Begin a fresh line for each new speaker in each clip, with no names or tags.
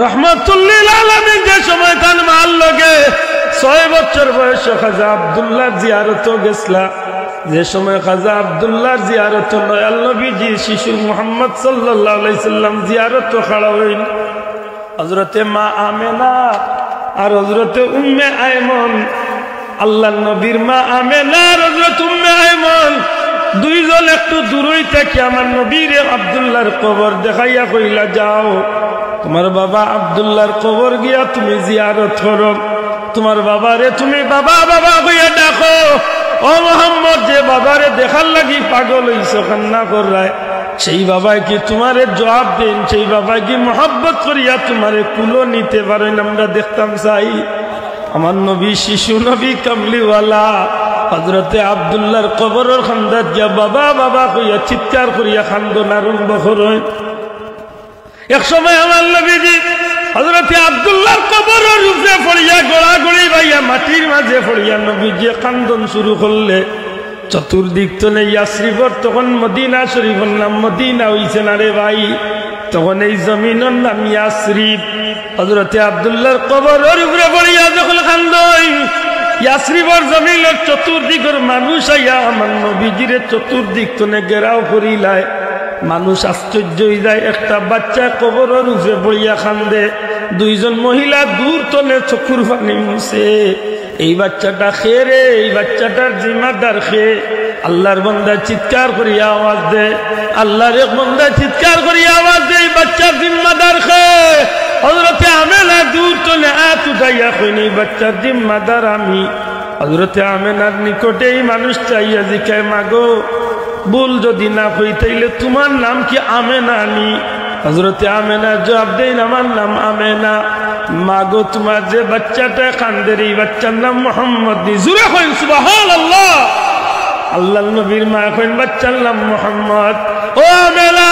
রহমাতুল্লিল আলামিন যে সময় তার মার লগে 6 বছর বয়স খাজা আব্দুল্লাহ জিয়ারত গেছলা, যে সময় খাজা আব্দুল্লাহ জিয়ারত দয়াল নবীজি শিশু মুহাম্মদ সাল্লাল্লাহু আলাইহি সাল্লাম জিয়ারত খাড়া হইল। হযরতে মা আমেনা আর হযরতে উম্মে আইমন, আল্লাহর নবীর মা আমেনা আর হযরত উম্মে আইমন দুইজন একটু দূরই থেকে আমার নবীর আব্দুল্লাহর কবর দেখাইয়া কইলা, যাও তোমার বাবা আব্দুল্লাহর কবর গিয়া তুমি জিয়ারত করো, তোমার বাবারে তুমি বাবা বাবা কইয়া ডাকো। ও মোহাম্মদ, যে বাবারে দেখার লাগি পাগল হইছো, কান্না করায়, সেই বাবাই কি তোমারে জবাব দেন? সেই বাবাই কি মহব্বত করিয়া তোমারে কুলো নিতে পারেন? আমরা দেখতাম চাই আমার নবী শিশু নবী কামলিওয়ালা হযরতে আব্দুল্লাহর কবরের খান্দাত গিয়া বাবা বাবা কইয়া চিৎকার করিয়া খান্দন আরম্ভ করেন। এক সময় আমার নবীজি হযরতে আব্দুল্লাহর কবরের উপরে পড়িয়া গড়াগড়ি ভাইয়া মাটির মাঝে পড়িয়া নবীজি কান্দন শুরু করলে। চতুর্দিক তো নেই ইয়াসরিবর, তখন মদিনা শরীফের নাম মদিনা হইছে না রে ভাই, তখন এই জমিনের নাম ইয়াসরিব। হযরতে আব্দুল্লাহর কবরের উপরে পড়িয়া যখন কান্দই, ইয়াসরিবর জমিনের চতুর্দিকের মানুষ আইয়া আমার নবীজিরে চতুর্দিক তনে ঘেরাও করিলায়। মানুষ আশ্চর্য হয়ে যায়, একটা বাচ্চা কবরের উপরে পড়িয়া কান্দে, দুইজন মহিলা দূর তলে চক্ষুর পানি মুছে। এই বাচ্চাটা খে রে, এই বাচ্চাটার জিম্মাদার খে? আল্লাহর বান্দা চিৎকার করিয়া আওয়াজ দে, আল্লাহর এক বান্দা চিৎকার করিয়া আওয়াজ দে, এই বাচ্চার জিম্মাদার খে? হযরতে আমেনা দূর তলে হাত উঠাইয়া কইন, এই বাচ্চার জিম্মাদার আমি। হযরতে আমেনার নিকটে এই মানুষ চাইয়া জিজ্ঞায়, মাগো ভুল যদি না হই তাইলে তোমার নাম কি আমেনা নি? হযরতে আমেনা জবাব দেন, আমার নাম আমেনা। মাগো তোমার যে বাচ্চাটা কান্দের, এই বাচ্চার নাম মোহাম্মদ নি। জোরে কইন সুবহানাল্লাহ। আল্লাহর নবীর মা কইন, বাচ্চার নাম মোহাম্মদ। ও আমেনা,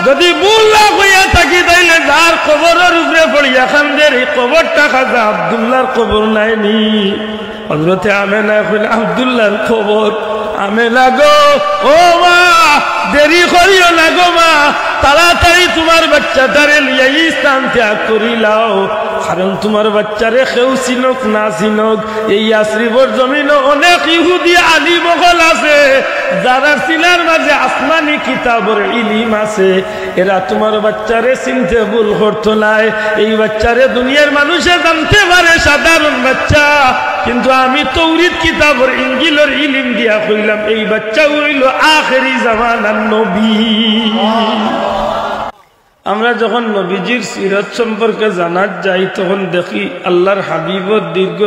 যদি ভুল না হইয়া থাকি তাইলে যার কবরের উপরে পড়িয়া কান্দের, এই কবরটা খাজা আব্দুল্লাহর কবর নাই নি? হযরতে আমেনা কইন, আব্দুল্লাহর কবর। আমেনা গো, ও মা, দেরি করিও না গো মা, তাড়াতাড়ি তোমার বাচ্চাটারে লিয়ে স্থান ত্যাগ করিলাও, কারণ তোমার বাচ্চারে কেউ চিনক না চিনক, এই ইয়াসরিবর জমিনে অনেক ইহুদি আলিম হল আছে, যারা চিনার মাঝে আসমানি কিতাবের ইলিম আছে, এরা তোমার বাচ্চারে চিনতে ভুল করতো নাই। এই বাচ্চারে দুনিয়ার মানুষে জানতে পারে সাধারণ বাচ্চা, কিন্তু আমি তৌরিত কিতাবের ইনজিলের ইলিম দিয়া কইলাম এই বাচ্চা হইল আখেরি জামানার নবী। আমরা যখন নবীজির সিরাত সম্পর্কে জানার যাই, তখন দেখি আল্লাহর হাবিবর দীর্ঘ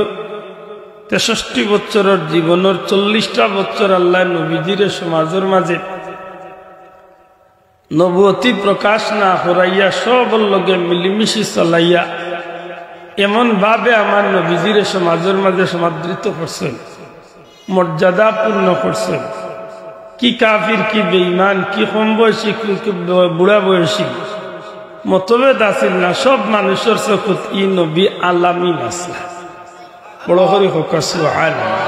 63 বছরের জীবনের 40টা বছর আল্লাহ নবীজির সমাজের মাঝে নবুয়তি প্রকাশ না করাইয়া সবর লগে মিলিমিশি চালাইয়া এমন ভাবে আমার নবীজির সমাজের মাঝে সমাদৃত করছেন, মর্যাদা পূর্ণ করছেন। কি কাফির, কি বেঈমান, কি কম বয়সী, কি বুড়া বয়সী, মতভেদ আসিল না। সব মানুষের চকুত ই নবী আলামিন আসলা, বড় করে হোক সুবহানাল্লাহ।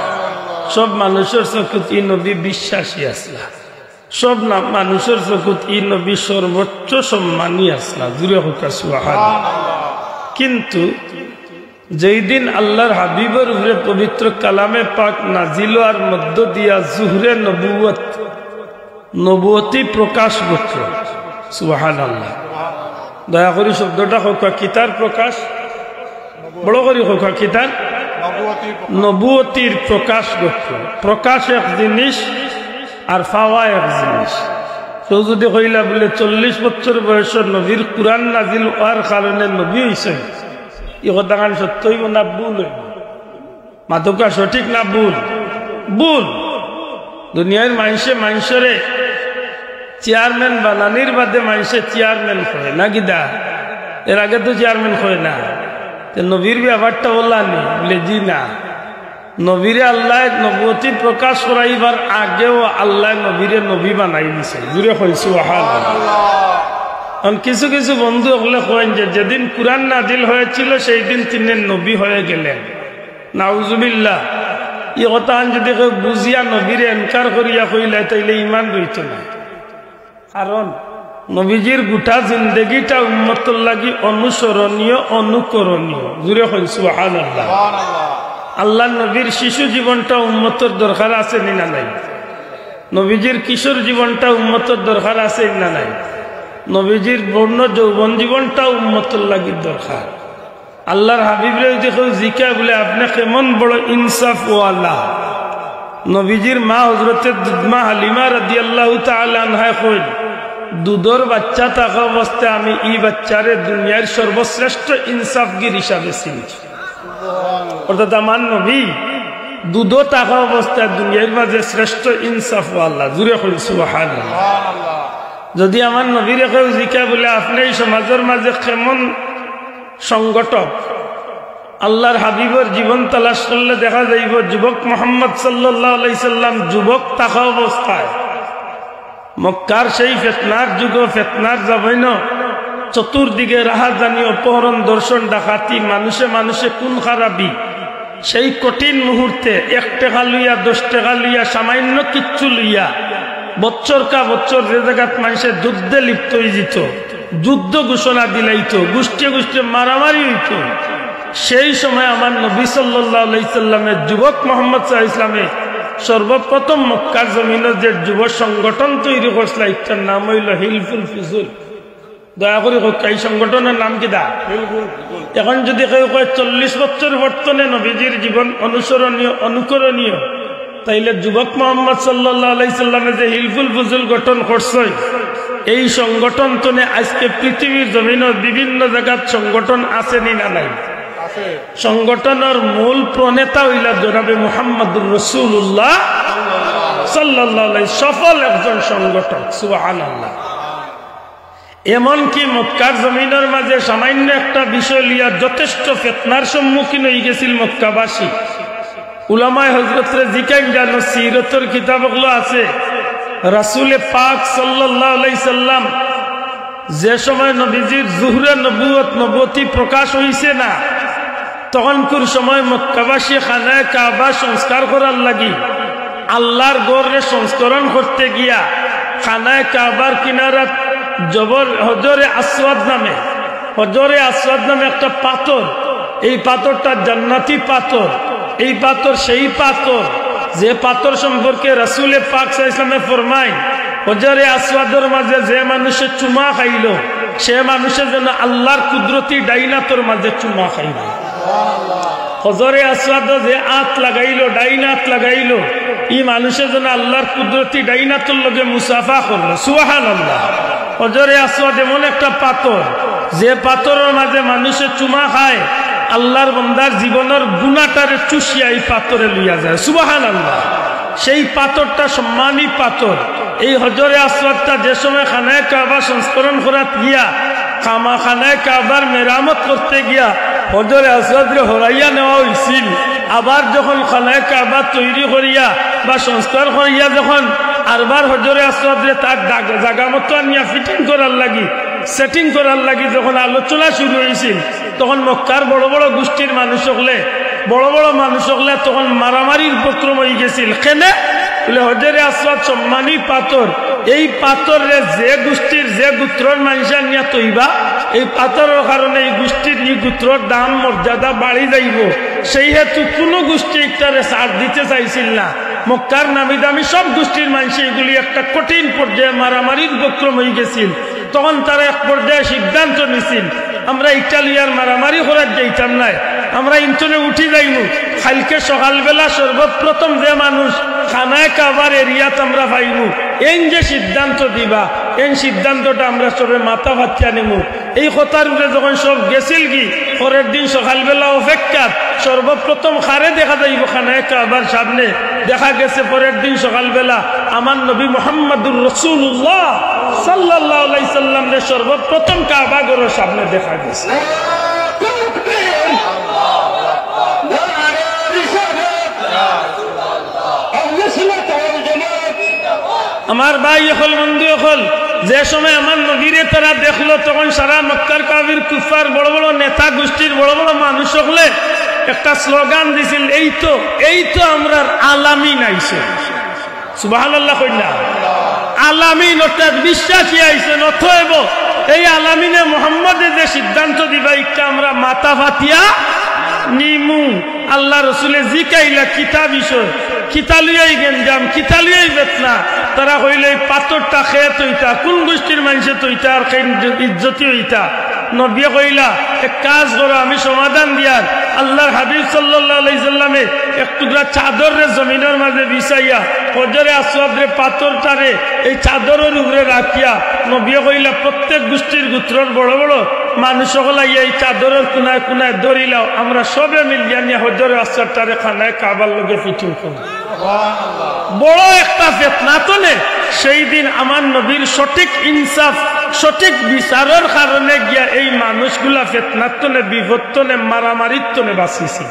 সব মানুষের চকুত ই নবী বিশ্বাসী আসলা, সব মানুষের চকুত ই নবী সর্বোচ্চ সম্মানী আসলা, জুড়ে হোক সুবহানাল্লাহ। কিন্তু যেই দিন আল্লাহর হাবিবের উপরে পবিত্র কালামে পাক নাজিল আর মধ্য দিয়া জুহরে নবুয়তি প্রকাশ ঘটল। সুবহানাল্লাহ। দয়া করি শব্দটা হোক, কিতার প্রকাশ, বড় করি হোক, কিতার নবুয়তির প্রকাশ ঘটল। প্রকাশ এক জিনিস আর পাওয়া এক জিনিস। কেউ যদি কইলা বলে 40 বছর বয়সের নবীর কুরআন নাজিল হওয়ার কারণে নবী হইছেন, এই কথাখান সত্য হইব না ভুল হইব? মাতকা সঠিক না ভুল? ভুল। দুনিয়ার মানুষরে চেয়ারম্যান বানানির বাদে মানুষে চেয়ারম্যান করে না, গিদা এর আগে তো চেয়ারম্যান করে না। নবীর ব্যাপারটা বললানি বলে জি না, নবীরে আল্লাহ নবুয়তি প্রকাশ করাইবার আগেও আল্লাহ নবীরে নবী বানাই দিছে। জুড়ে হয়েছে কিছু কিছু বন্ধু হলে কয়েন যে যেদিন কুরআন নাজিল হয়েছিল সেই দিন তিনি নবী হয়ে গেলেন। নাউজুবিল্লাহ। এই কথা যদি কেউ বুঝিয়া নবীরে এনকার করিয়া কইলে তাইলে ইমান রইত না। কারণ নবীজির গোটা জিন্দগিটা উম্মতের লাগি অনুসরণীয় অনুকরণীয়। জুড়ে হই সুবহানাল্লাহ। আল্লাহ নবীর শিশু জীবনটা উম্মতের দরকার আছে না নাই? নবীজির কিশোর জীবনটা উম্মতের দরকার আছে না নাই? নবীজির বর্ণ যৌবন জীবনটা উম্মতের লাগি দরকার। আল্লাহর হাবিবরে দেখো জিকা বলে আপনি কেমন বড় ইনসাফ ওয়ালা। নবীজির মা হযরতে দুধমা হালিমা রাদিয়াল্লাহু তাআলা আনহা কইল, দুধর বাচ্চা থাকা অবস্থায় আমি এই বাচ্চারে দুনিয়ার সর্বশ্রেষ্ঠ ইনসাফগির হিসাবে চিনছি। অর্থাৎ আমার নবী দুধ থাকা অবস্থায় দুনিয়ার মাঝে শ্রেষ্ঠ ইনসাফ আল্লাহ। জুড়ে করি সুবহানাল্লাহ। যদি আমার নবীর কেউ জিকা বলে আপনি এই সমাজের মাঝে কেমন সংগঠক, আল্লাহর হাবিবের জীবন তালাশ করলে দেখা যাইব যুবক মুহাম্মদ সাল্লাল্লাহু আলাইহি সাল্লাম যুবক থাকা অবস্থায় মক্কার সেই ফিতনার যুগ, ফিতনার যাবেন চতুর্দিকে রাহাজানি, অপহরণ, দর্শন, ডাকাতি, মানুষে মানুষে খুন খারাপি, সেই কঠিন মুহূর্তে 1 টাকা লইয়া 10 টাকা লইয়া সামান্য কিচ্ছু লইয়া বছর কা বছর যে জায়গাত মানুষের যুদ্ধে লিপ্ত হয়ে যেত, যুদ্ধ ঘোষণা দিলাইতো, গোষ্ঠী গোষ্ঠী মারামারি হইত, সেই সময় আমার নবী সাল্লাল্লাহু আলাইহি সাল্লামের যুবক মুহাম্মদ সাল্লাল্লাহু আলাইহি সাল্লামে সর্বপ্রথম মক্কার জমিনের যে যুব সংগঠন তৈরি করছিল, এটার নাম হইল হিলফুল ফুজুল। দয়া করে এই সংগঠনের নাম কি দা? এখন যদি কেউ কয় 40 বছর বর্তমানে নবীজির জীবন অনুসরণীয় অনুকরণীয়, তাইলে যুবক মুহাম্মদ সাল্লাল্লাহু আলাইহি সাল্লামে যে হিলফুল ফুজুল গঠন করছে, এই সংগঠন তো আজকে পৃথিবীর জমিনের বিভিন্ন জায়গার সংগঠন আছে না নাই? সংগঠনের মূল প্রণেতা হইলা জনাবে মুহাম্মদুর রাসূলুল্লাহ সাল্লাল্লাহু আলাইহি, সফল একজন সংগঠক। সুবহানাল্লাহ। এমনকি মক্কার জমিনের মাঝে সামান্য একটা বিষয় লিয়া যথেষ্ট ফিতনার সম্মুখীন হয়ে গেছিল মক্কাবাসী। উলামায়ে হযরতরে জিকাইন জানো, সিরতের কিতাবগুলো আছে, রাসূলে পাক সাল্লাল্লাহু আলাইহি সাল্লাম যে সময় নবীজির জুহরে নবুয়তি প্রকাশ হইছে না, তখনকার সময় মক্কাবাসী খানায়ে কাবা সংস্কার করার লাগি আল্লাহর ঘরে সংস্করণ করতে গিয়া খানায়ে কাবার কিনারাত হজরে আসওয়াদ নামে একটা পাথর, এই পাথরটা জান্নাতি পাথর। এই পাথর সেই পাথর যে পাথর সম্পর্কে রাসূলে পাক সাল্লাল্লাহু আলাইহি ওয়াসাল্লাম ফরমায়, হজরে আসওয়াদের মাঝে যে মানুষে চুমা খাইল, সে মানুষের জন্য আল্লাহর কুদরতি ডাইনাতর মাঝে চুমা খাইল। হজরে আসওয়াদ যে আত লাগাইল, ডাইনাত লাগাইল, এই মানুষের জন্য আল্লাহর কুদরতি ডাইনাতর লগে মুসাফা করলো। সুবহানাল্লাহ। হজরে আসওয়াদ এমন একটা পাথর, যে পাথরের মাঝে মানুষে চুমা খায়, আল্লাহর বান্দার জীবনের গুনাহটারে চুষিয়া এই পাথরে লইয়া যায়। সুবহানাল্লাহ। সেই পাথরটা সম্মানী পাথর। এই হজরে আসওয়াদটা যে সময় খানায়ে কাবা সংস্করণ করা গিয়া খানায়ে কাবার মেরামত করতে গিয়া হজরে আসওয়াদরে হরাইয়া নেওয়া হয়েছিল। আবার যখন খানায়ে কাবা তৈরি করিয়া বা সংস্কার করিয়া যখন আরবার হজরে আসওয়াদরে তার জায়গা মতো নিয়ে ফিটিং করার লাগি, সেটিং করার লাগি যখন আলোচনা শুরু হয়েছিল, তখন মক্কার বড় বড় গোষ্ঠীর মানুষ হলে তখন মারামারির উপক্রম হয়ে গেছিল। কেন বলে হজরে আসওয়াদ সম্মানী পাথর, এই পাথরে যে গোষ্ঠীর যে গোত্রর মানুষের নিয়ে তৈবা, এই পাথরের কারণে এই গোষ্ঠীর এই গোত্রর দাম মর্যাদা বাড়ি যাইব, সেই হেতু কোনো গোষ্ঠী একটারে ছাড় দিতে চাইছিল না। মক্কার নামি দামি সব গোষ্ঠীর মানুষ এগুলি একটা কঠিন পর্যায়ে মারামারির উপক্রম হয়ে গেছিল। তখন তারা এক পর্যায়ে সিদ্ধান্ত নিছিল, আমরা ইটালিয়ার মারামারি করার যাইতাম নাই, আমরা ইন্টনে উঠি যাইমু, কালকে সকালবেলা সর্বপ্রথম যে মানুষ খানায়ে কাবার এরিয়াত আমরা পাইমু, এই যে সিদ্ধান্ত দিবা, এই সিদ্ধান্তটা আমরা সবে মাথা ভাচ্চা নেমু। এই কথার উপরে যখন সব গেছিল কি, পরের দিন সকালবেলা অপেক্ষা সর্বপ্রথম খারে দেখা যাইব খানায়ে কাবার সামনে, দেখা গেছে পরের দিন সকালবেলা আমার নবী মুহাম্মদুর রাসূলুল্লাহ সাল্লাল্লাহু আলাইহি সাল্লামকে সর্বপ্রথম কাবা ঘরের সামনে দেখা গেছে। আমার ভাই হল বন্ধু হল, যে সময় আমার নবীরে তারা দেখলো, তখন সারা মক্কার কাফির কুফার বড় বড় নেতা গোষ্ঠীর বড় বড় মানুষ হলে একটা স্লোগান দিছিল, এই তো আমরার আলামিন আইছে। সুবহানাল্লাহ কইনা, আলামিন অর্থাৎ বিশ্বাসী আইছেন। অতএব এই আলামিনে মোহাম্মদে যে সিদ্ধান্ত দিবা ইটা আমরা মাথা ফাতিয়া নিমু। আল্লাহ রসুলে জিকাইলা কিতা বিষয়, কিতা লইয়াই গেঞ্জাম, কিতা লইয়াই বেতনা। তারা কইলে পাথরটা খেয়ে তৈতা, কোন গোষ্ঠীর মানুষে তৈতা আর ইজ্জতি হইতা। নবী কইলা এক কাজ করো, আমি সমাধান দিয়ার। আল্লাহর হাবিব সাল্লাল্লাহু আলাইহি সাল্লামে এক টুকরা চাদর রে জমিনের মাঝে বিছাইয়া হজরে আসওয়াদ রে পাথরটারে এই চাদরের উপরে রাখিয়া নবী কইলা প্রত্যেক গোষ্ঠীর গোত্রর বড় বড় মানুষ সকলা এই চাদরের কোনায় কোনায় ধরিলাও, আমরা সবে মিলিয়া নিয়ে হজরে আসওয়াদটারে খানায় কাবার লগে ফিটিং করব। বড় একটা ফিতনা তো নে। সেই দিন আমার নবীর সঠিক ইনসাফ সঠিক বিচারের কারণে গিয়া এই মানুষগুলা ফিতনার তনে বিপদ তনে মারামারির তনে বাঁচিছে।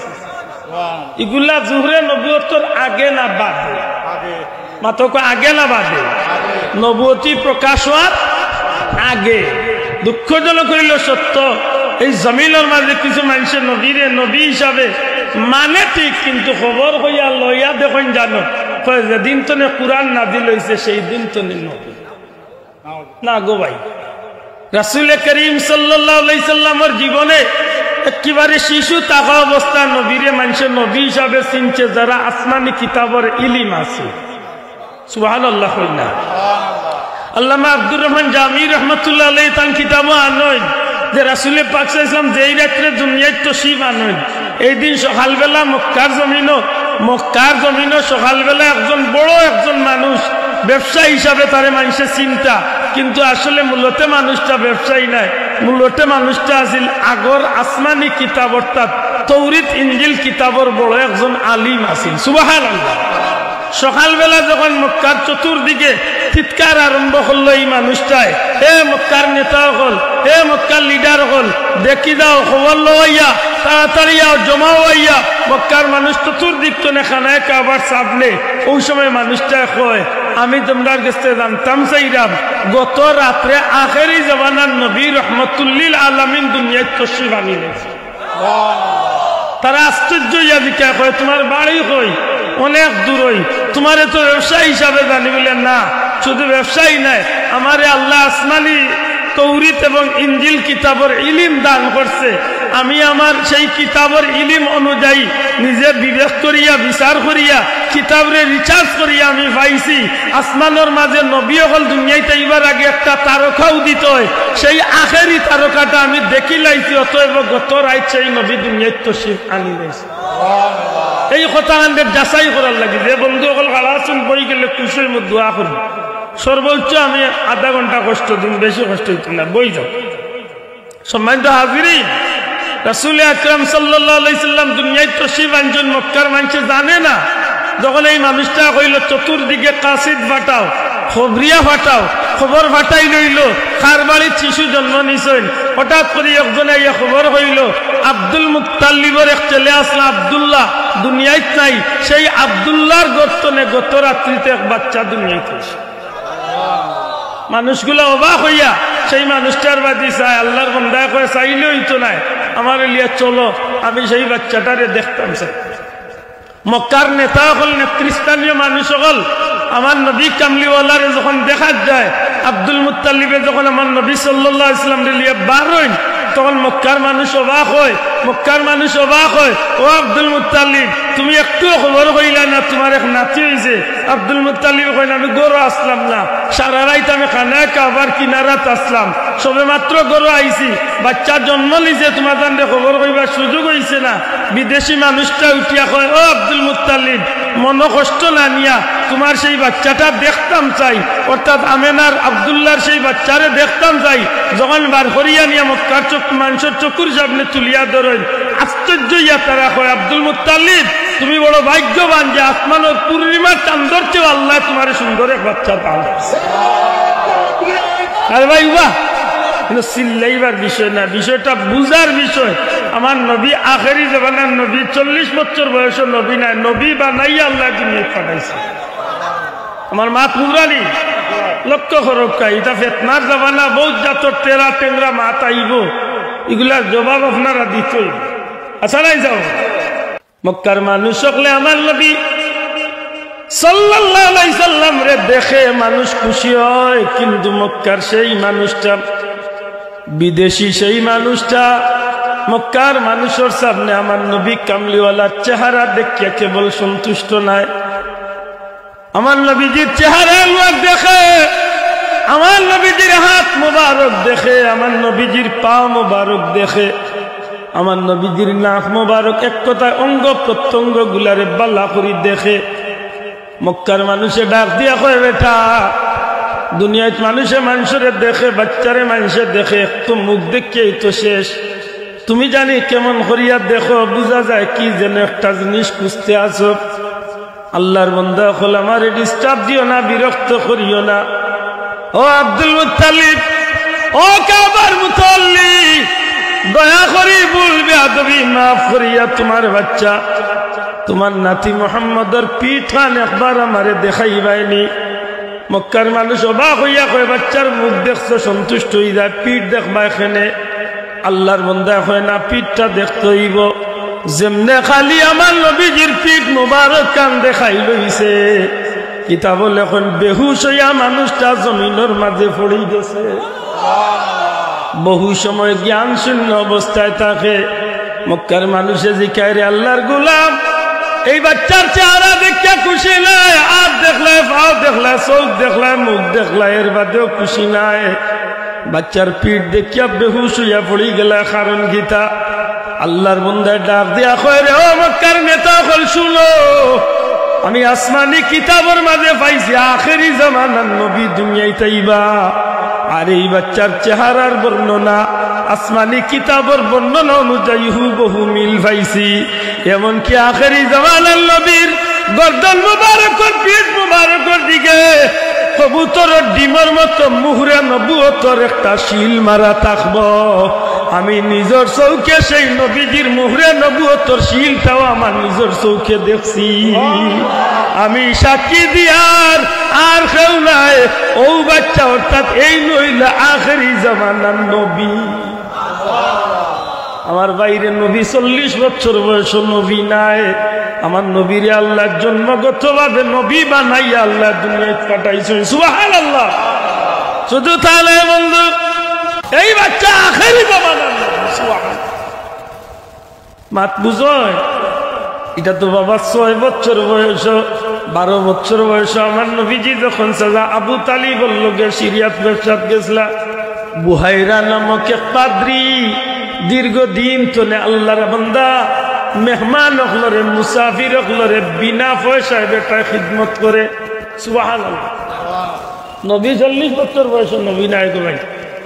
এগুলা জুহরে নবুয়তর আগে না বাদে? মাত্র আগে না বাদে? নবুয়তি প্রকাশ হওয়ার আগে। দুঃখজনক হইল সত্য, এই জমিনের মাঝে কিছু মানুষের নবীরে নবী হিসাবে মানে ঠিক, কিন্তু খবর হইয়া লইয়া দেখেন জানো যেদিন তনে কুরআন নাজিল হইছে সেই দিন তনে নবী না গো ভাই। রাসূল করিম সাল্লাল্লাহু আলাইহি সাল্লামের জীবনে একেবারে শিশু থাকা অবস্থা নবীরে মানুষের নবী হিসাবে চিনছে যারা আসমানি কিতাবের ইলম আছে। সুবহানাল্লাহ। না আল্লামা আব্দুর রহমান জামি রহমাতুল্লাহ আলাইহি তান কিতাবও আনয় যে রাসূল পাক সাল্লাল্লাহু আলাইহি ওয়াসাল্লাম যেই রাত্রে দুনিয়ায় তশরিফ আনয় এই দিন সকালবেলা মক্কার জমিনও সকালবেলা একজন বড় একজন মানুষ ব্যবসায়ী হিসাবে তারে মানুষের চিন্তা, কিন্তু আসলে মূলত মানুষটা ব্যবসায়ী নাই, মূলত মানুষটা আছিল আগর আসমানি কিতাব অর্থাৎ তৌরিত ইনজিল কিতাবর বড় একজন আলিম আছিল। সুবহানাল্লাহ। সকালবেলা যখন মক্কার চতুর্দিকে চিৎকার আরম্ভ করলো এই মানুষটায়, হে মক্কার নেতা হল, হে মক্কার লিডার হল, দেখি যাও খবর লইয়া তাড়াতাড়ি জমা হইয়া। মক্কার মানুষ চতুর্দিক তনে খানায় কাবার চাপলে ওই সময় মানুষটা কয় আমি তোমরা কাছে জানতাম চাইরাম গত রাত্রে আখেরি জমানার নবী রহমতুল্লিল আলামিন দুনিয়ায় তশরিফ আনিলেন। তারা আশ্চর্য ইয়া দিকা কয় তোমার বাড়ি কই? অনেক দূরই। তোমারে তো ব্যবসায়ী হিসাবে জানি বলে না, শুধু ব্যবসায়ী নাই, আমারে আল্লাহ আসমানি তৌরিত এবং ইনজিল কিতাবের ইলিম দান করছে। আমি আমার সেই কিতাবের ইলিম অনুযায়ী নিজে বিবেক করিয়া বিচার করিয়া কিতাবরে রিসার্চ করিয়া আমি পাইছি আসমানের মাঝে নবী হল দুনিয়াতে এইবার আগে একটা তারকা উদিত হয়, সেই আখেরি তারকাটা আমি দেখি লাইছি। অতএব গত রাত সেই নবী দুনিয়ায় তশরিফ আনি লাইছে। এই কথা আমাদের যাচাই করার লাগে যে বন্ধু সকল কালাচুন বই গেলে খুশির মধ্যে দোয়া করবো। সর্বোচ্চ আমি আধা ঘন্টা কষ্ট দিন, বেশি কষ্ট হইত না, বই যাও। সম্মানিত হাজিরিন, রাসূল আকরাম সাল্লাল্লাহু আলাইহি সাল্লাম দুনিয়ায় তশরিফ আনছেন, মক্কার মানুষ জানে না। যখন এই মানুষটা কইল চতুর্দিকে কাসিদ ফাটাও, খবরিয়া ফাটাও, খবর ফাটাই লইল কার বাড়ির শিশু জন্ম নিছেন। হঠাৎ করে একজনে ইয়া খবর হইল আব্দুল মুত্তালিবের এক ছেলে আসলা আব্দুল্লাহ দুনিয়ায় নাই, সেই আব্দুল্লাহর গর্তনে গত রাত্রিতে এক বাচ্চা দুনিয়াতে। মানুষগুলো অবাক হইয়া সেই মানুষটার বাদি চায়, আল্লাহর বান্দা কয় চাইলেই তো নাই, আমার লিয়া চলো আমি সেই বাচ্চাটারে দেখতাম। চাই মক্কার নেতা হল, নেতৃস্থানীয় মানুষ হল, আমার নবী কামলিওয়ালারে যখন দেখা যায়, আব্দুল মুত্তালিবে যখন আমার নবী সাল্লাল্লাহু আলাইহি ওয়াসাল্লাম লিয়া বার হইন, তখন মক্কার মানুষ অবাক হয়। মক্কার মানুষ অবাক হয়, ও আব্দুল মুত্তালিব তুমি একটু খবর কইলা না তোমার এক নাতি হয়েছে? আব্দুল মুত্তালিব কই না আমি গরু আসলাম না, সারা রাত আমি খানায় কাবার কিনারাত আসলাম, সবে মাত্র গরু আইছি, বাচ্চা জন্ম নিছে, তোমার তান্ডে খবর কইবার সুযোগ হয়েছে না। বিদেশি মানুষটা উঠিয়া কয়, ও আব্দুল মুত্তালিব মন কষ্ট না নিয়া তোমার সেই বাচ্চাটা দেখতাম চাই, অর্থাৎ আমেনার আব্দুল্লাহর সেই বাচ্চারে দেখতাম চাই। যখন বার করিয়া নিয়া মক্কার মানুষের চকুর সামনে তুলিয়া ধরেন, আশ্চর্য ইয়া তারা কয় আব্দুল মুত্তালিব তুমি বড় ভাগ্যবান যে আসমানের পূর্ণিমার চাঁদর চেয়ে আল্লাহ তোমার সুন্দর এক বাচ্চা দান করছে। আরে ভাই বাহ, কিন্তু চিল্লাইবার বিষয় না, বিষয়টা বুঝার বিষয়। আমার নবী আখেরি জামানার নবী, 40 বছর বয়সের নবী নাই, নবী বানাইয়া আল্লাহ দুনিয়ায় পাঠাইছে। আমার মা পুরানি লক্ষ্য খরক্কা, এটা ফেতনার জামানা, বহুত জাতর তেরা টেংরা মাত আইব, এগুলার জবাব আপনারা দিতই। আচ্ছা নাই যাও, মক্কার মানুষ সকলে আমার নবী সাল্লাল্লাহু আলাইহি সাল্লাম রে দেখে মানুষ খুশি হয়, কিন্তু মক্কার সেই মানুষটা, বিদেশি সেই মানুষটা মক্কার মানুষের সামনে আমার নবী কামলিওয়ালার চেহারা দেখে কেবল সন্তুষ্ট নয়। আমার নবীজির চেহারা দেখে, আমার নবীজির হাত মোবারক দেখে, আমার নবীজির পা মোবারক দেখে, আমার নবীজির নাক মোবারক, এক কথায় অঙ্গ প্রত্যঙ্গ গুলারে বাল্লা করি দেখে মক্কার মানুষে ডাক দিয়া কয়, বেটা দুনিয়ায় মানুষে মানুষের দেখে, বাচ্চারে মানুষে দেখে, একটু মুখ দেখেই তো শেষ। তুমি জানি কেমন করিয়া দেখো, বুঝা যায় কি যেন একটা জিনিস খুঁজতে আসো। আল্লাহর বান্দা হল, আমারে ডিস্টার্ব দিও না, বিরক্ত করিও না। ও আব্দুল মুত্তালিব, ও কাবার মুতাল্লি, দয়া করি ভুল বেয়াদবি মাফ করিয়া তোমার বাচ্চা, তোমার নাতি মুহাম্মদের পিঠান একবার আমারে দেখাইবাইনি। মক্কার মানুষ অবাক হইয়া কয়, বাচ্চার মুখ দেখছো সন্তুষ্ট হয়ে যায়, পিঠ দেখবা এখানে? আল্লাহর বান্দা কয় না, পিঠটা দেখতে হইব। যেমনে খালি আমার নবীজির পিঠ মুবারক কান দেখাই লইছে, কিতাব লেখন বেহুশ হইয়া মানুষটা জমিনের মাঝে পড়ে গেছে। বহু সময় জ্ঞান শূন্য অবস্থায় থাকে। মক্কার মানুষে জিকায়, রে আল্লাহর গোলাম, এই বাচ্চার চেহারা দেখিয়া খুশি নাই, হাত দেখলায়, পাও দেখলায়, চোখ দেখলায়, মুখ দেখলায়, এর বাদেও খুশি নাই। বাচ্চার পিঠ দেখিয়া বেহুশ হইয়া পড়ি গেলা, কারণ গীতা আল্লাহর বন্দায় ডাক দিয়া কয়, রে ও মক্কার নেতা হল, শুনো, আমি আসমানি কিতাবের মাঝে পাইছি আখেরি জামানার নবী দুনিয়ায় তাইবা। আর এই বাচ্চার চেহারার বর্ণনা আসমানি কিতাবের বর্ণনা অনুযায়ী হুবহু মিল পাইছি। এমনকি আখেরি জামানার নবীর গর্দন মুবারকের, পিঠ মুবারকের দিকে কবুতরের ডিমের মতো মুহরে নবুয়তের একটা শিল মারা থাকব। আমি নিজের চৌকে সেই নবীজির মুহরে নবুয়তের শিলটাও আমার নিজের চৌকে দেখছি। আমি সাক্ষী দিয়ার আর কেউ নাই, ও বাচ্চা অর্থাৎ এই নইলে আখেরি জামানার নবী। আমার বাইরে নবী 40 বছর বয়স নবী নাই। আমার নবীরে আল্লাহ জন্মগত ভাবে নবী বানাইয়া আল্লাহ দুনিয়ায় পাঠাইছেন। সুবহানাল্লাহ। শুধু তাহলে বন্ধু, এই বাচ্চা আখেরি জামানার নবী। সুবহানাল্লাহ। মাত বুঝয়, এটা তো বাবা 6 বছর বয়স, 12 বছর বয়স আমার নবীজি যখন সাজা আবু তালিবর লগে সিরিয়াত ব্যবসাত গেছিলা, বুহাইরা নামক এক পাদ্রী দীর্ঘদিন তোলে আল্লাহর বান্দা মেহমান হলরে, মুসাফির হলরে বিনা পয়সায় বেটা খিদমত করে। সুবহানাল্লাহ। নবী 40 বছর বয়স নবী নাই গো ভাই।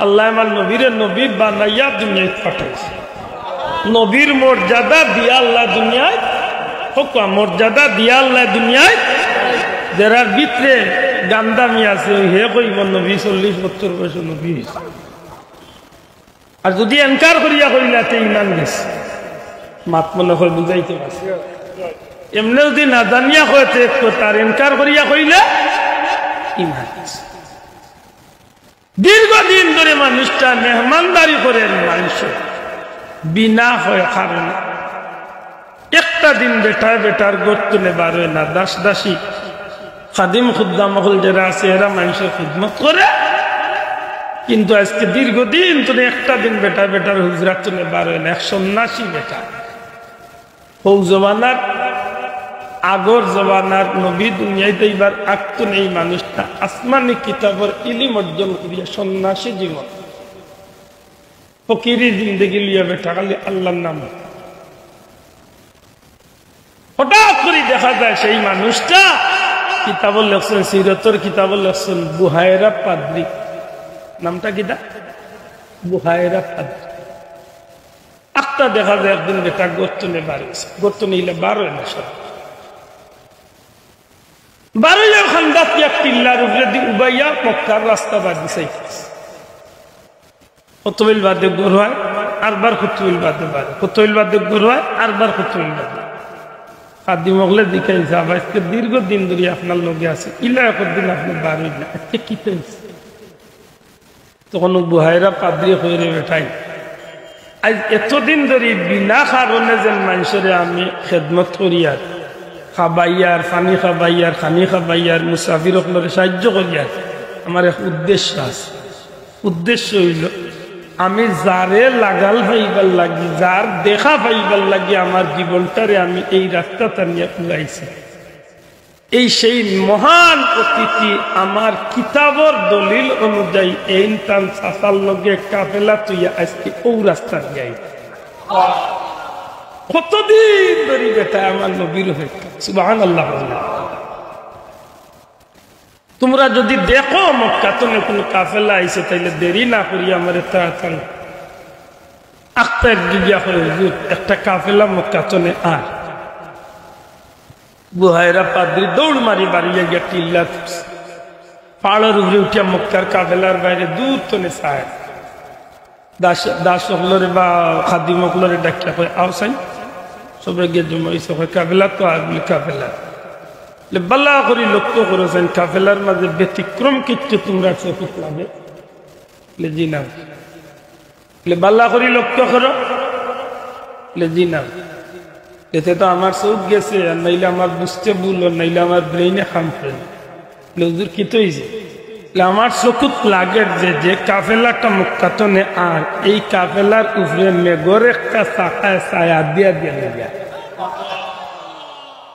আল্লাহ আমার নবীরে নবী বানাইয়া দুনিয়ায় পাঠাইছে। নবীর মর্যাদা দিয়া আল্লাহ দুনিয়ায়, মর্যাদা দিয়া আল্লাহ দুনিয়ায়, যারার ভিতরে গান্দামি আছে হে কইব নবী 40 বছর বয়স নবী। আর যদি এনকার করিয়া কইলা তে ইমান গেছে, মাত মনে হয় বুঝাইতে পারছে। এমনি যদি না জানিয়া হয়েছে তার এনকার করিয়া কইলে ইমান গেছে। দীর্ঘদিন ধরে মানুষটা মেহমানদারি করেন, মানুষ বিনা হয় কারণে একটা দিন বেটার গর্তনে বার হয় না। দাস দাসী খাদিম খুদ্দাম হল যারা আছে এরা মানুষের খিদমত করে, কিন্তু আজকে দীর্ঘদিন ধরে একটা দিন বেটার হুজরাত তুলে বার হয় না। 179 বেটা হৌ জমানার, আগর জমানার নবী দুনিয়াতে এবার আক্তুন এই মানুষটা আসমানি কিতাবের ইলিম অর্জন করিয়া সন্ন্যাসী জীবন, ফকিরি জিন্দগি লিয়া বেটা খালি আল্লাহর নাম। হঠাৎ করে দেখা যায় সেই মানুষটা কিতাব লেখছেন, সিরতর কিতাব লেখছেন বুহায়রা পাদ্রী। নামটা কিটা? বুহায়রা পাদ্রী। একটা দেখা যায় একদিন বেটা গর্তনে বার হয়েছে। গর্তনে ইলে বার হয় না, সব বার হইয়া খান্দা পিয়া পিল্লার উপরে দি উবাইয়া মক্কার রাস্তা বাদ দিছাই কতবিল বাদে গর হয় আরবার কতবিল বাদে বাদে, কতবিল বাদে গর হয় আরবার কতবিল বাদে। আদি মগলে দিকাই যাব আজকে দীর্ঘদিন ধরে আপনার লগে আছে, ইলা একদিন আপনি বার হইল না, আজকে কি পেয়েছে? তখন বুহাইরা পাদ্রী হয়ে বেটাই আজ এতদিন ধরে বিনা কারণে যে মানুষের আমি খেদমত করি, আর খাবাইয়ার পানি খাবাইয়ার খানি খাবাইয়ার মুসাফির সকলের সাহায্য করিয়ার আমার এক উদ্দেশ্য আছে। উদ্দেশ্য হইল আমি যারে লাগাল পাইবার লাগি, যার দেখা পাইবার লাগি আমার জীবনটারে আমি এই রাস্তাটা নিয়ে উড়াইছি। এই সেই মহান অতিথি আমার কিতাবর দলিল অনুযায়ী এই টান চাচার লগে কাফেলা তুইয়া আজকে ও রাস্তা যাই। কতদিন ধরে বেটা আমার নবীর অপেক্ষা। সুবহানাল্লাহ। তোমরা যদি দেখো মক্কাতনে কোন কাফেলা আইছে তাইলে দেরি না করি আমার তাড়াতাড়ি আখতার গিয়া করে হুজুর একটা কাফেলা মক্কাতনে আর বুহাইরা পাদ্রি দৌড় মারি বাড়িয়ে গিয়া টিল্লা পাহাড়ের উপরে উঠিয়া মক্কার কাফেলার বাইরে দূর তনে চায় দাস সকলরে বা খাদিম সকলরে ডাকিয়া কয় আও চাই সবাই গিয়ে জমাইছে হয় কাফেলা তো আগলি কাফেলা বাল্লা করে লক্ষ্য করেছেন কাফেলার মাঝে ব্যতিক্রম কিছু তোমরা চোখ লাগে জি না বাল্লা করে লক্ষ্য করো জি না এতে তো আমার চোখ গেছে আর নাইলে আমার বুঝতে ভুল নাইলে আমার ব্রেইনে খাম ফেল হুজুর কি তো হয়েছে আমার চকুত লাগে যে কাফেলাটা মক্কাতনে আর এই কাফেলার উপরে মেঘর একটা চাকায় ছায়া দিয়া দিয়ে যায়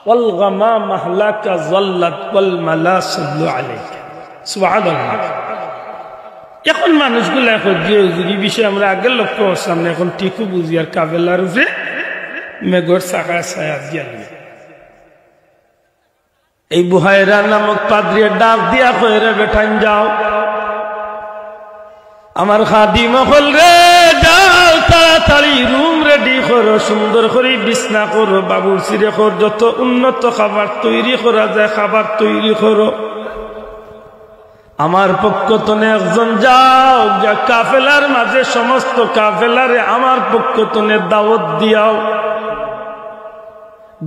والغمامة لك ظلت والملا صلوا عليك سبحان الله এখন মানুষগুলো এখন এই বিষয়ে আমরা আগে লক্ষ্য করছিলাম না, এখন ঠিকই বুঝি আর কাফেলার উপরে মেঘর চাকায় ছায়া দিয়া এই বুহাইরা নামক পাদ্রী ডাক দিয়া কইরে বেঠান যাও আমার খাদিম হল রে যাও তাড়াতাড়ি রুম রেডি করো, সুন্দর করে বিছনা করো, বাবুর্চি রেখো, যত উন্নত খাবার তৈরি করা যায় খাবার তৈরি করো। আমার পক্ষ তনে একজন যাও যা কাফেলার মাঝে সমস্ত কাফেলারে আমার পক্ষ তনে দাওয়াত দিয়াও।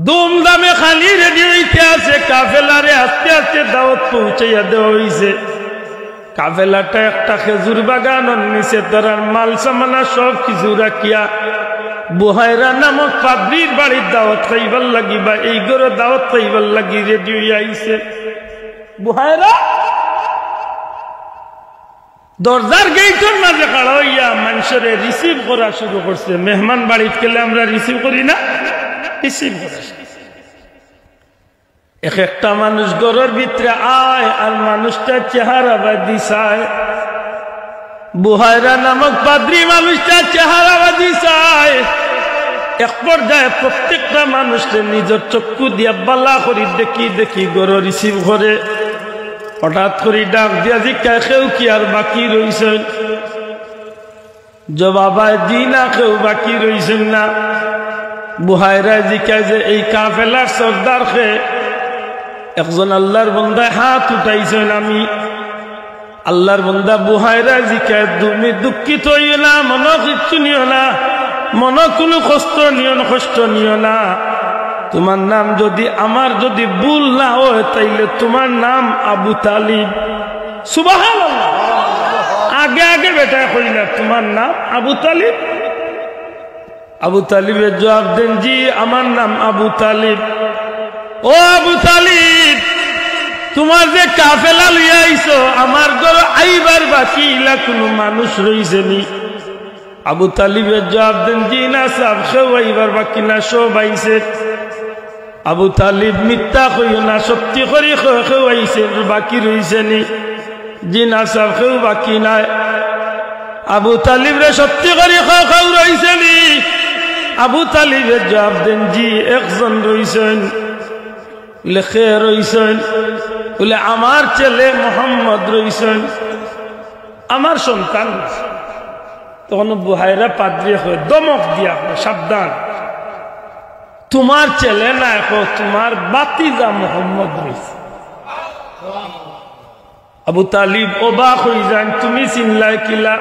ধুমধামে খালি রেডি হইতে আছে কাফেলারে আস্তে আস্তে দাওয়াত পৌঁছাইয়া দেওয়া হইছে। কাফেলাটা একটা খেজুর বাগানের নিচে তার মাল সামানা সব কিছু রাখিয়া বুহাইরা নামক পাদ্রীর বাড়ির দাওয়াত খাইবার লাগি বা এই ঘরে দাওয়াত খাইবার লাগি রেডি হইয়া আইছে। বুহাইরা দরজার গেইটের মাঝে খাড়া হইয়া মানুষের রিসিভ করা শুরু করছে। মেহমান বাড়িতে গেলে আমরা রিসিভ করি না, রিসিভ করা এক একটা মানুষ ঘরের ভিতরে আয় আর মানুষটার চেহারা বাদি চায়। বুহাইরা নামক পাদ্রী মানুষটার চেহারা বাদি চায়। এক পর্যায়ে প্রত্যেকটা মানুষকে নিজের চক্ষু দিয়া বালা করি দেখি দেখি ঘর রিসিভ করে। হঠাৎ করে ডাক দিয়া জিজ্ঞাসা কেউ কি আর বাকি রইছেন? জবাবায় জি না, কেউ বাকি রইছেন না। বুহাইরা জিজ্ঞাসা যে এই কাফেলার সর্দার খে? একজন আল্লাহর বন্দায় হাত উঠাইছেন। আমি আল্লাহর বন্দা বুহাইরা জিজ্ঞাসা তুমি দুঃখিত হইও না, মন কিচ্ছু নিও না, মন কোনো কষ্ট নিও না। তোমার নাম যদি আমার যদি ভুল না হয় তাইলে তোমার নাম আবু তালিব। সুবহানাল্লাহ। আগে আগে বেটা কইলা তোমার নাম আবু তালিব। আবু তালিবের জবাব দেন জি আমার নাম আবু তালিব। ও আবু তালিব, তোমার যে কাফেলা লইয়া আইছো আমার ঘর আইবার বাকি ইলা কোনো মানুষ রইছে নি? আবু তালিবের জবাব দেন জি না সাহেব, কেউ আইবার বাকি না, সব আইছে। আবু তালিব মিথ্যা কইও না, সত্যি করি কেউ আইছে বাকি রইছে নি? জি না সাহেব, কেউ বাকি নাই। আবু তালিব রে সত্যি করি কেউ রইছে নি? আবু তালিবের জবাব দেন জি একজন রইছেন। লেখে রইছেন বলে আমার ছেলে মোহাম্মদ রইছেন, আমার সন্তান। তখন বুহাইরা পাদ্রী হয়ে দমক দিয়া সাবধান, তোমার ছেলে না, এখন তোমার বাতিজা মোহাম্মদ রইছে। আবু তালিব অবাক হয়ে যান, তুমি চিনলাই কিলা?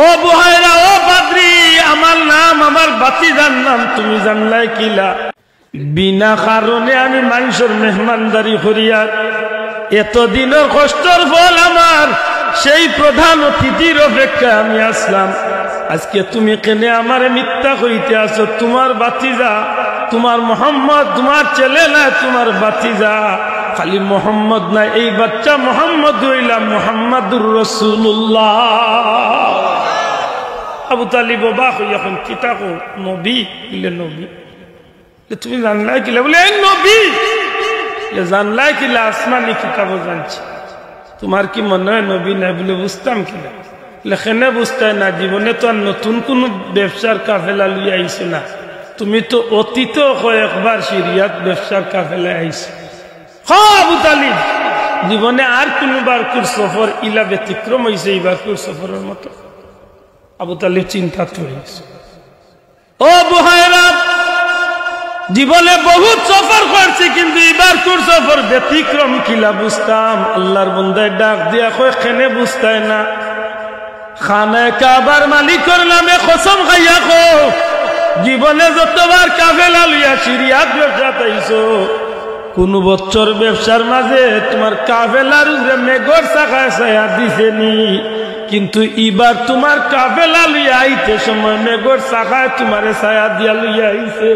ও বুহাইরা, ও পাদ্রী, আমার নাম আমার বাতিজার নাম তুমি জানলাই কিলা? বিনা কারণে আমি মানুষের মেহমানদারি করিয়া এতদিনের কষ্টর ফল আমার সেই প্রধান অতিথির অপেক্ষা আমি আসলাম। আজকে তুমি কেনে আমারে মিথ্যা কইতে আছো? তোমার ভাতিজা, তোমার মোহাম্মদ, তোমার ছেলে না, তোমার ভাতিজা। খালি মোহাম্মদ না, এই বাচ্চা মোহাম্মদ হইলাম মুহাম্মাদুর রাসূলুল্লাহ। আবু তালিব অবাক হই, এখন কিতা কো নবী? বলে নবী। তুমি জানলাই কিলা? বলে নবী। জানলাই কিলা? আসমানি কিতাব জানছি। তোমার কি মনে হয় নবী নাই? বলে বুঝতাম কিনা? লেখেনে বুঝতে না, জীবনে তো আর নতুন কোন ব্যবসার কাফেলা লইয়া আইছো না। তুমি তো অতীত কয়েকবার সিরিয়াত ব্যবসার কাফেলা আইছো। আবু তালিব জীবনে আর কোনবার কুর সফর ইলা ব্যতিক্রম হয়েছে এইবার কুর সফরের মতো। আবু তালিব চিন্তা তো হয়েছে। ও বুহায়রা, জীবনে বহুত সফর করছি, কিন্তু এবার কুর সফর ব্যতিক্রম কিলা বুঝতাম। আল্লাহর বন্দায় ডাক দিয়া কয় কেনে বুঝতাই না? খানায় কাবার মালিকের নামে কসম খাইয়া কো, জীবনে যতবার কাফেলা লইয়া সিরিয়াত ব্যবসা তাইছো, কোন বছর ব্যবসার মাঝে তোমার কাফেলার উপরে মেঘর চাকায় ছায়া দিছেনি, কিন্তু এবার তোমার কাফেলা লইয়া আইতে সময় মেঘর চাকায় তোমারে ছায়া দিয়া লইয়া আইছে।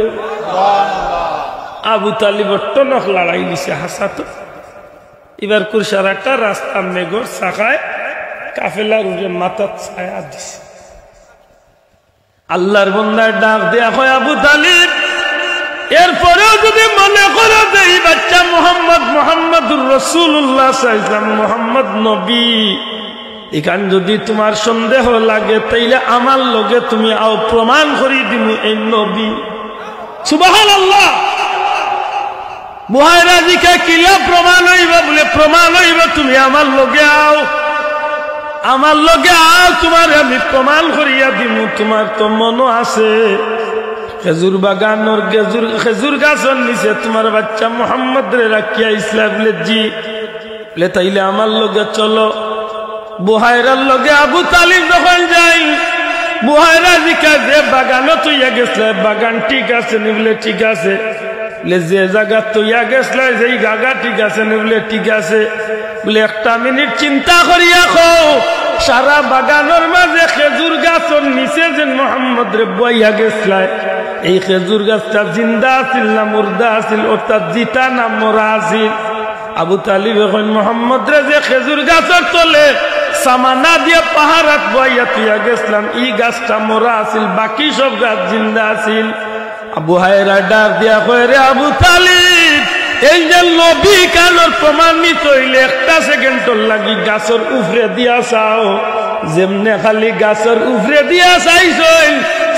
আবু তালিব টনক লড়াই দিছে হাসাতো। এবার কুর সারাটা রাস্তা মেঘর চাকায় কাফেলার উপরে মাথার ছায়া দিছে। আল্লাহর বন্দায় ডাক দেয়া হয়, আবু তালিব এরপরেও যদি মনে করো যে এই বাচ্চা মোহাম্মদ, মুহাম্মাদুর রাসূলুল্লাহ সাল্লাল্লাহু আলাইহি ওয়াসাল্লাম মুহাম্মদ নবী, এখান যদি তোমার সন্দেহ লাগে তাইলে আমার লগে তুমি আও, প্রমাণ করি দিমু এই নবী। সুবহানাল্লাহ। বুহায়রা জিকে কিলা প্রমাণ হইবা? বলে প্রমাণ হইবা তুমি আমার লগে আও, আমার লগে আও, তোমার আমি প্রমাণ করিয়া দিমু। তোমার তো মনও আছে খেজুর বাগানোর খেজুর গাছর নিচে তোমার বাচ্চা মোহাম্মদ রে রাখিয়া ইসলাম। বলে জি। বলে তাইলে আমার লগে চলো। বুহায়রার লগে আবু তালিব যখন যাই, বুহায়রা জিকা যে বাগানো তুইয়া গেছিল, বাগান ঠিক আছে নি? বলে ঠিক আছে। বলে যে জায়গা তুইয়া গেছিল সেই জায়গা ঠিক আছে নি? বলে ঠিক আছে। বলে একটা মিনিট চিন্তা করিয়া কো, সারা বাগানোর মাঝে খেজুর গাছর নিচে যে মোহাম্মদ রে বইয়া গেছিল, এই খেজুর গাছটা জিন্দা আছিল না মুর্দা আছিল? অর্থাৎ জিতা না মরা আছিল? আবু তালিব এখন মোহাম্মদ রে যে খেজুর গাছের তলে সামানা দিয়ে পাহাড়াত বইয়া তুইয়া গেছিলাম, এই গাছটা মরা আছিল, বাকি সব গাছ জিন্দা আছিল। আবু হায়রা ডাক দিয়া কয়, রে আবু তালিব, এই যে নবী কানোর প্রমাণিত হইলে একটা সেকেন্ডর লাগি গাছের উফরে দিয়া চাও, যেমনে খালি গাছের উফরে দিয়া চাইছই,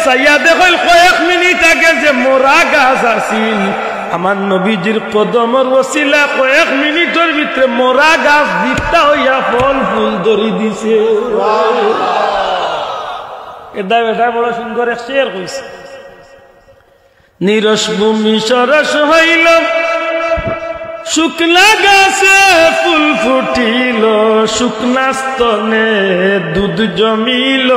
চাইয়া দেখল কয়েক মিনিট আগে যে মরা গাছ আছিল, আমার নবীজির কদমের ওসিলা কয়েক মিনিটের ভিতরে মরা গাছ দিতা হইয়া ফল ফুল ধরি দিছে। এটা এটা বড় সুন্দর এক শের কইছে। নিরস ভূমি সরস হইল, শুকনা গাছে ফুল ফুটিল, শুকনা স্তনে দুধ জমিল,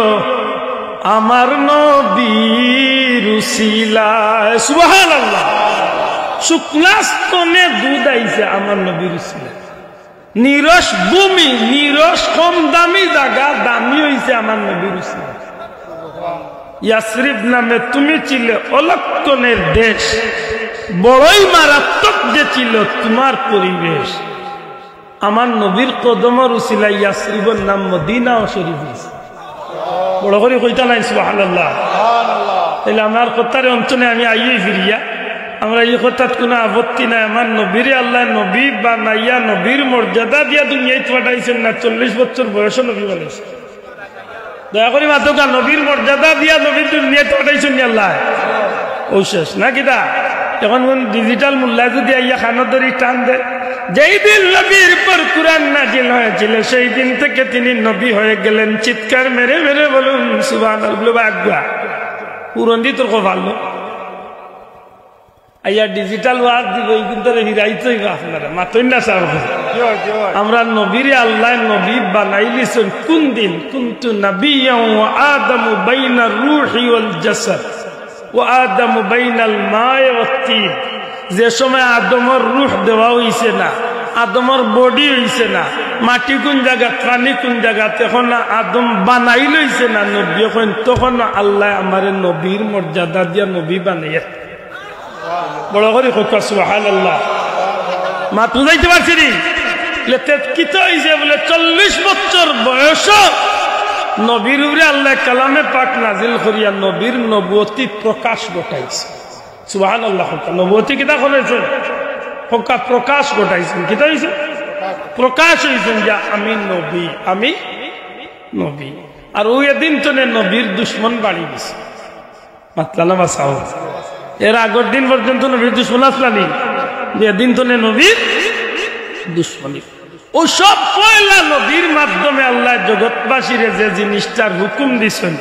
আমার নবীর উসিলায়। সুবহানাল্লাহ। শুকনা স্তনে দুধ আইছে আমার নবীর উসিলায়। নিরস ভূমি, নিরস কম দামি জায়গা, দামি হইছে আমার নবীর উসিলায়। ইয়াসরিব নামে তুমি ছিলে অলক্ষণের দেশ, বড়ই মারাত্মক যে ছিল তোমার পরিবেশ, আমার নবীর কদমের উসিলায় ইয়াসরিবের নাম মদিনা শরীফ হয়েছে। বড় করে কইতা নাই সুবহানাল্লাহ। তাহলে আমার কথার অন্তনে আমি আইয়ে ফিরিয়া, আমরা এই কথাত কোনো আপত্তি নাই। আমার নবীরে আল্লাহ নবী বানাইয়া নবীর মর্যাদা দিয়া দুনিয়ায় পাঠাইছেন না, 40 বছর বয়সে নবী বানাইছে। দয়া করে মাতকা নবীর মর্যাদা দিয়া নবীর দুনিয়ায় পাঠাইছেন আল্লাহ। ও শেষ না কিতা? এখন ডিজিটাল মূল্যায় যদি আইয়া খানত ধরি টান দেয়, যেই দিন নবীর পর কুরআন নাজিল হয়েছিল সেই দিন থেকে তিনি নবী হয়ে গেলেন। চিৎকার মেরে মেরে বলুন সুবহানাল্লাহ। আগুয়া পুরন্দি তোর ভালো আইয়া ডিজিটাল ওয়াজ দিব, কিন্তু হিরাইতই আপনারা মাতই না চাও। আমরা নবীরে আল্লাহ নবী বানাইলিছেন কোন দিন? কুনতু নাবিয়্যান ওয়া আদামু বাইনার রূহি ওয়াল জাসাদ ওয়া আদামু বাইনাল মা'i ওয়াত তিন। যে সময় আদমের রূহ দেওয়া হইছে না, আদমর বডি হইছে না, মাটি কোন জায়গা প্রাণী কোন জায়গা, তখন আদম বানাই লইছে না নবী, তখন আল্লাহ আমারে নবীর মর্যাদা দিয়া নবী বানাইয়া। বড় করে সুবহানাল্লাহ। মা বুঝাইতে পারছি নি? কিতা হইছে বলে 40 বছর বয়স নবীর উপরে আল্লাহ কালামে পাক নাজিল করিয়া নবীর নবুয়তি প্রকাশ ঘটাইছে। সুবহানাল্লাহ। নবুয়তি কিতা করেছেন? প্রকাশ ঘটাইছেন। কিতা হইছে? প্রকাশ হইছেন যে আমি নবী, আমি নবী। আর ওই দিন তো নবীর দুশ্মন বাড়ি গেছে। মাতলানা বাসাও এর আগের দিন পর্যন্ত নবীর দুশ্মন আসলানি, যে দিন তো নবীর দুশ্মনী। ও সব পয়লা নবীর মাধ্যমে আল্লাহ জগৎবাসীরে যে জিনিসটার হুকুম দিছেন,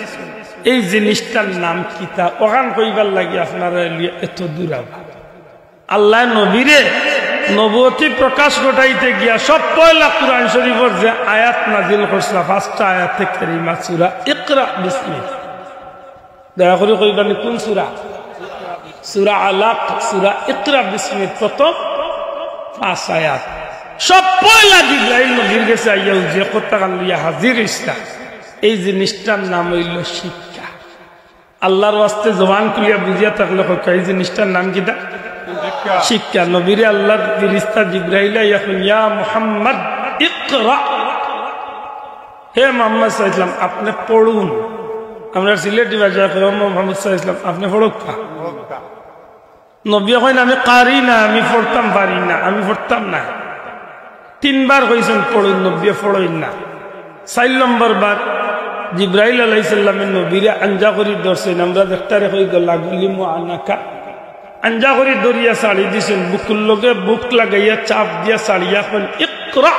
এই জিনিসটার নাম কিতা ওখান কইবার লাগি আপনারা এত দূর আল্লাহ নবীরে নবুয়তি প্রকাশ ঘটাইতে গিয়া সব পয়লা কুরআন শরীফের যে আয়াত নাজিল করছিল, 5টা আয়াতে কারিমা সূরা ইকরা বিসমি। দয়া করে কইবেন কোন সূরা? সূরা আলাক, সূরা ইকরা বিসমি প্রথম 5 আয়াত। সব পয়লা জিবরাইল নবীর কাছে আইয়া যে কথা কান লইয়া হাজির হইছে, এই জিনিসটার নাম হইল শিক্ষা। আল্লাহর ওয়াস্তে জবান খুলিয়া বুঝিয়া থাকলে এই জিনিসটার নাম কিটা? শিক্ষা। নবীরে আল্লাহর ফেরেশতা জিবরাইল এখন ইয়া মুহাম্মদ ইকরা, হে মুহাম্মদ সাল্লাল্লাহু আলাইহি ওয়াসাল্লাম আপনি পড়ুন। আমরা সিলেটি ভাষায় কই মুহাম্মদ সাল্লাল্লাহু আলাইহি ওয়াসাল্লাম আপনি পড়ুক। নবী কইন আমি কারি না, আমি পড়তাম পারি না, আমি পড়তাম না। 3 বার কইছেন পড়ুন, নবী পড়ইন না। 4 নম্বর বার জিবরাইল আলাইহিস সালামের নবীরে আঞ্জা করি ধরছেন। আমরা দেখতারে কই গলা গুলিমু আনাকা, আঞ্জা করি দরিয়া সাড়ি দিছেন, বুকুর লগে বুক লাগাইয়া চাপ দিয়া সাড়িয়া কোন ইকরা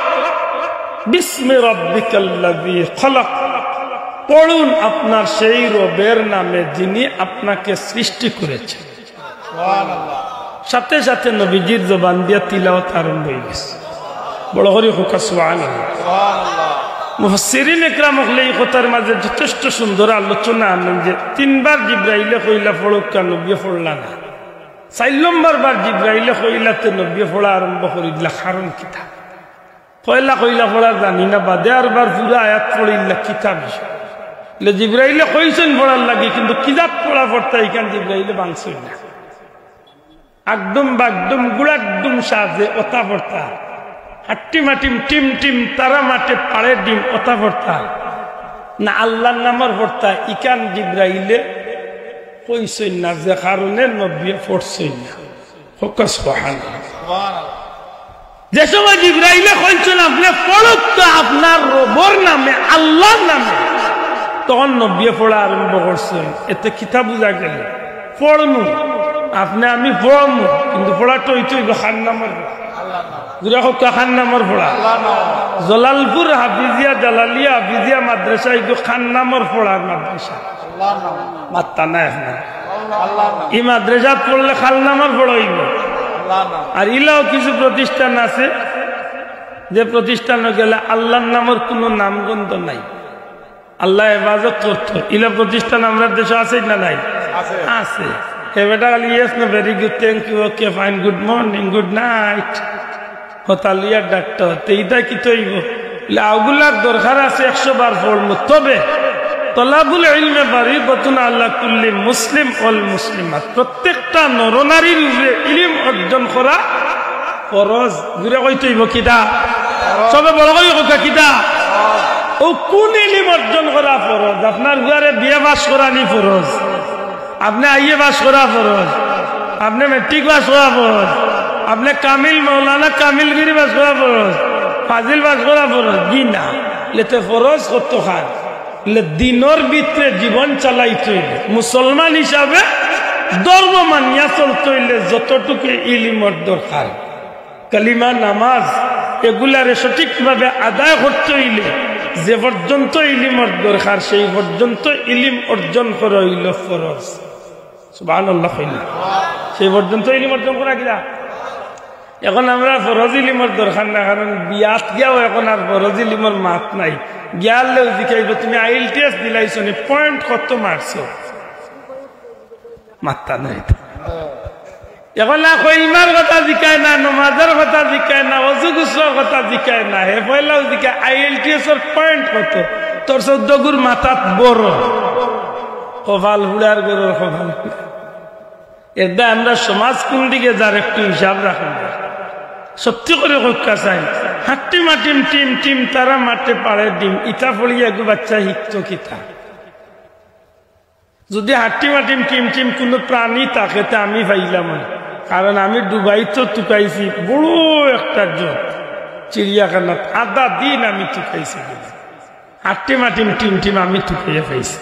বিসমি রাব্বিকাল্লাযী খলাক, পড়ুন আপনার সেই রবের নামে যিনি আপনাকে সৃষ্টি করেছেন। সুবহানাল্লাহ। সাথে সাথে নবীজির জবান দিয়া তিলাওয়াত আরম্ভ হয়ে গেছে। বড় করে হুকা সুবহানাল্লাহ। সুবহানাল্লাহ। মুফাসসিরিন ইকরাম হলে এই কথার মাঝে যথেষ্ট সুন্দর আলোচনা আনেন যে 3 বার জিবরাইলে কইলা পড়ুক, কেন নবী পড়লা না? 4 নম্বর বার জিবরাইলে কইলা তো নবী পড়া আরম্ভ করে দিলা, কারণ কিতা? পয়লা কইলা পড়া জানি না, বাদে আর বার পুরা আয়াত পড়িলা কিতা বিষয়? জিবরাইলে কইছেন পড়ার লাগে, কিন্তু কিতাব পড়া পড়তা এখান জিবরাইলে বাংছে না। একদম বাগদম গুড়াকদম সাজে ওতা পড়তা, হাট্টি মাটিম টিম টিম তারা মাঠে পাড়ে ডিম ওতা পড়তা না, আল্লাহর নামের পড়তা। ইকান জিবরাইলে কইছেন না, যে কারণে নবী পড়ছেন না। যে সময় জিবরাইলে কইছেন আপনি পড়ুক তো আপনার রবের নামে, আল্লাহর নামে, তখন নবী পড়া আরম্ভ করছেন। এতে কিতাব বুঝা গেল পড়মু, আপনি আমি পড়মু, কিন্তু পড়াটা হইতেই খান নামের খান নামের পড়া। জলালপুর হাফিজিয়া জালালিয়া হাফিজিয়া মাদ্রাসা এই খান নামের পড়ার মাদ্রাসা মাত্তা নাই এখন। এই মাদ্রাসা পড়লে খাল নামের পড়াইব। আর ইলাও কিছু প্রতিষ্ঠান আছে যে প্রতিষ্ঠানে গেলে আল্লাহর নামের কোন নামগন্ধ নাই, আল্লাহ ইবাদত করত। ইলা প্রতিষ্ঠান আমরা দেশে আছে না? নাই, আছে। বেটা খালি ইয়েস না, very good, thank you, okay fine, good morning, good night হতালিয়ার ডাক্তার। এইটা কি তৈব আগুলার দরকার আছে 100 বার পড়বো। তবে তলাবুল ইলমে ফারিদাতুন আলা কুল্লি মুসলিম ওয়াল মুসলিমাত, প্রত্যেকটা নরনারীর উপরে ইলম অর্জন করা ফরজ। ঘুরে কই তৈব কিতা? সবে বড় কই কথা কিতা? ও কোন ইলম অর্জন করা ফরজ? আপনার ঘরে বিয়ে পাস করা নি ফরজ, আপনি আইয়ে পাস করা ফরজ, আপনি মেট্রিক পাস করা ফরজ, আপনি কামিল মৌলানা কামিলগিরি পাস করা ফরজ, ফাজিল পাস করা ফরজ। জি না, লেতে ফরজ কত খান দিনের ভিতরে জীবন চালাইতে হইলে, মুসলমান হিসাবে ধর্ম মানিয়া চলতে হইলে যতটুকু ইলিমর দরকার, কালিমা নামাজ এগুলারে সঠিকভাবে আদায় করতে হইলে যে পর্যন্ত ইলিমর দরকার সেই পর্যন্ত ইলিম অর্জন করা হইল ফরজ। সুবহানাল্লাহ। সেই পর্যন্ত ইলিম অর্জন করা কিনা? এখন আমরা ফরজ ইলিমর দরকার না, কারণ বিয়াত গিয়াও এখন আর ফরজ ইলিমর মাত নাই। গিয়ালেও জিকাইব তুমি IELTS দিলাইছো নি, পয়েন্ট কত মারছো, মাত্তা নাই। এখন না কইমার কথা জিকায় না, নমাজের কথা জিকায় না, অজু গুসলের কথা জিকায় না, হে পয়লাও জিকায় IELTS এর পয়েন্ট কত, তোর 14 গুর মাথাত বড় কপাল হুড়ার গরুর কপাল। এরদা আমরা সমাজ কোন দিকে যার একটু হিসাব রাখুন। সত্যি করে কক্ষা চাই হাট্টি মাটিম টিম টিম তারা মাঠে পাড়ে ডিম ইটা ফলিয়া গু বাচ্চা হিক্ত কিতা। যদি হাট্টি মাটিম টিম টিম কোন প্রাণী থাকে তা আমি পাইলাম, কারণ আমি ডুবাই তো টুকাইছি বড় একটা জোট চিড়িয়াখানাত, আধা দিন আমি টুকাইছি। হাট্টি মাটিম টিম টিম আমি টুকাইয়া পাইছি।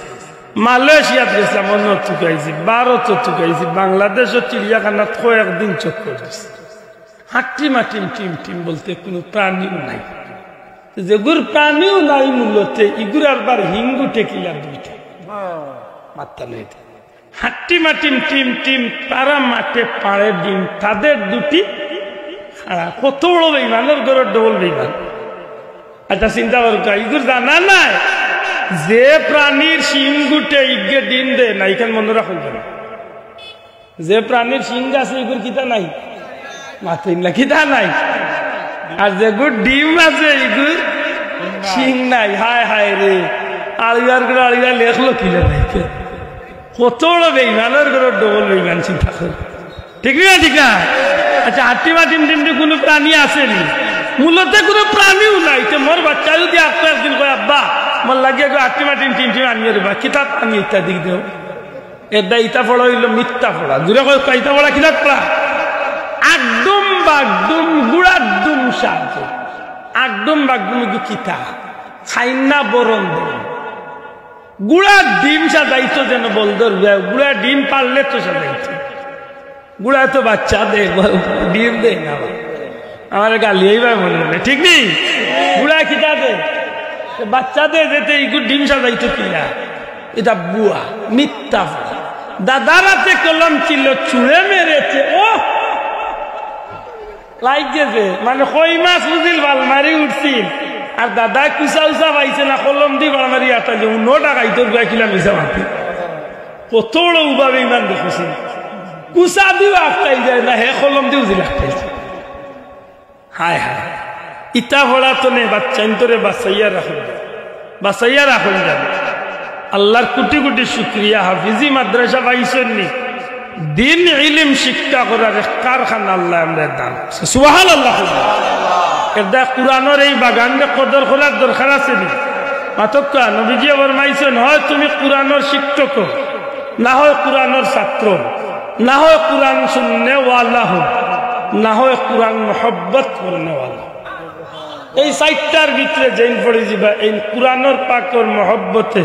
মালয়েশিয়াত গেছিলাম অন্য টুকাইছি, ভারত টুকাইছি, বাংলাদেশও চিড়িয়াখানাত কয়েকদিন চক্কর দিছি। হাট্টি মাটিম টিম টিম বলতে কোনো প্রাণীও নাই, যেগুর প্রাণীও নাই মূলত ইগুর আরবার হিঙ্গু টেকিলা দুইটা মাত্রা নেই। হাট্টি মাটিম টিম টিম তারা মাঠে পাড়ে ডিম, তাদের দুটি কত বড় বেইমানের ঘরের ডবল বেইমান। আচ্ছা চিন্তা করো, ইগুর জানা নাই যে প্রাণীর সিংগুটে ইগে ডিম দে না, এখানে মনে রাখুন কেন, যে প্রাণীর সিং আছে ইগুর কিতা নাই, মাথিন না কিতা নাই, আর যেগুর ডিম আছে ইগুর সিং নাই। হায় হায় রে, আলিয়ার করে আলিয়া লেখলো কিলে নাই, কত বড় বেইমানের ঘরের ডবল বেইমান। চিন্তা করো, ঠিক না ঠিক না? আচ্ছা হাট্টি মাটিম টিম কোনো প্রাণী আসেনি, মূলত কোনো প্রাণীও নাই। তো মোর বাচ্চা যদি আপনার একদিন কয় আব্বা মোর লাগিয়ে হাট্টি মাটিম টিম টিম আনিয়ে দেবা, কিতাব আনি ইত্যাদি দেও, এদা ইটা পড়া হইল মিথ্যা পড়া। দূরে কয় ইটা পড়া কিতাব পড়া একদম বাগদুম গুড়াদুম সাহায্য একদম বাগদুম কিতা খাইনা বরণ গুড়া ডিম সাজাইতো যেন বলদর গুড়া ডিম পারলে তো সাজাইতো, গুড়া তো বাচ্চা দে ডিম দে না, আমার গালি এইবার মনে হবে ঠিক নেই। গুড়া কিতা দে বাচ্চা দে যেতে ইগুর ডিম সাজাইতো কিনা, এটা বুয়া মিথ্যা। দাদারাতে কলম ছিল চুড়ে মেরেছে, ও লাইক গেছে মানে কই মাছ বুঝিল ভাল মারি উঠছিল, আর দাদা কুচা উচা পাইছে না কলম দি বাড়া মারি আটা যে 9 টাকাই তোর গুয়া কিলা মিশা মাতি, কত বড় উবাবে ইমান দেখেছিল। কুচা দিও আটটাই যায় না, হে কলম দিও দিল আটটাইছে। হায় হায়, ইটা ভরা তো নেই বাচ্চা তোরে বাসাইয়া রাখুন, বাসাইয়া রাখুন যাবে। আল্লাহর কোটি কোটি শুক্রিয়া, হাফিজি মাদ্রাসা পাইছেন নি, দিন ইলিম শিক্ষা করার কারখানা আল্লাহ আমাদের দান। সুবহানাল্লাহ। এটা কুরআনের এই বাগানে কদর করার দরকার আছে নি? মাতক্কা নবীজি ফরমাইছেন, হয় তুমি কুরআনের শিক্ষক, না হয় কুরআনের ছাত্র, না হয় কুরআন শুননে ওয়ালা হো, না হয় কুরআন মহব্বত করনে ওয়ালা। এই সাইটটার ভিতরে জেন পড়ে যাবা, এই কুরআনের পাকের মহব্বতে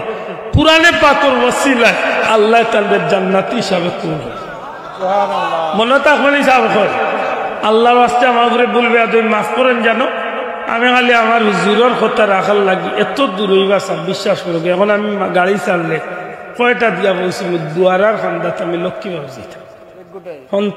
কুরআনে পাকের ওসিলায় আল্লাহ তাদের জান্নাতি হিসাবে করবে। মনে থাকবেন হিসাব কর, আল্লাহর ওয়াস্তে আমাকে বলবে তুমি মাফ করেন জানো, আমি খালি আমার হুজুরের কথা রাখার লাগি এত দূর হইবা স্যার, বিশ্বাস করবে। এখন আমি গাড়ি চাললে কয়টা দিয়া বলছি দুয়ারার খান্দাত আমি লক্ষ্মী ভাবছি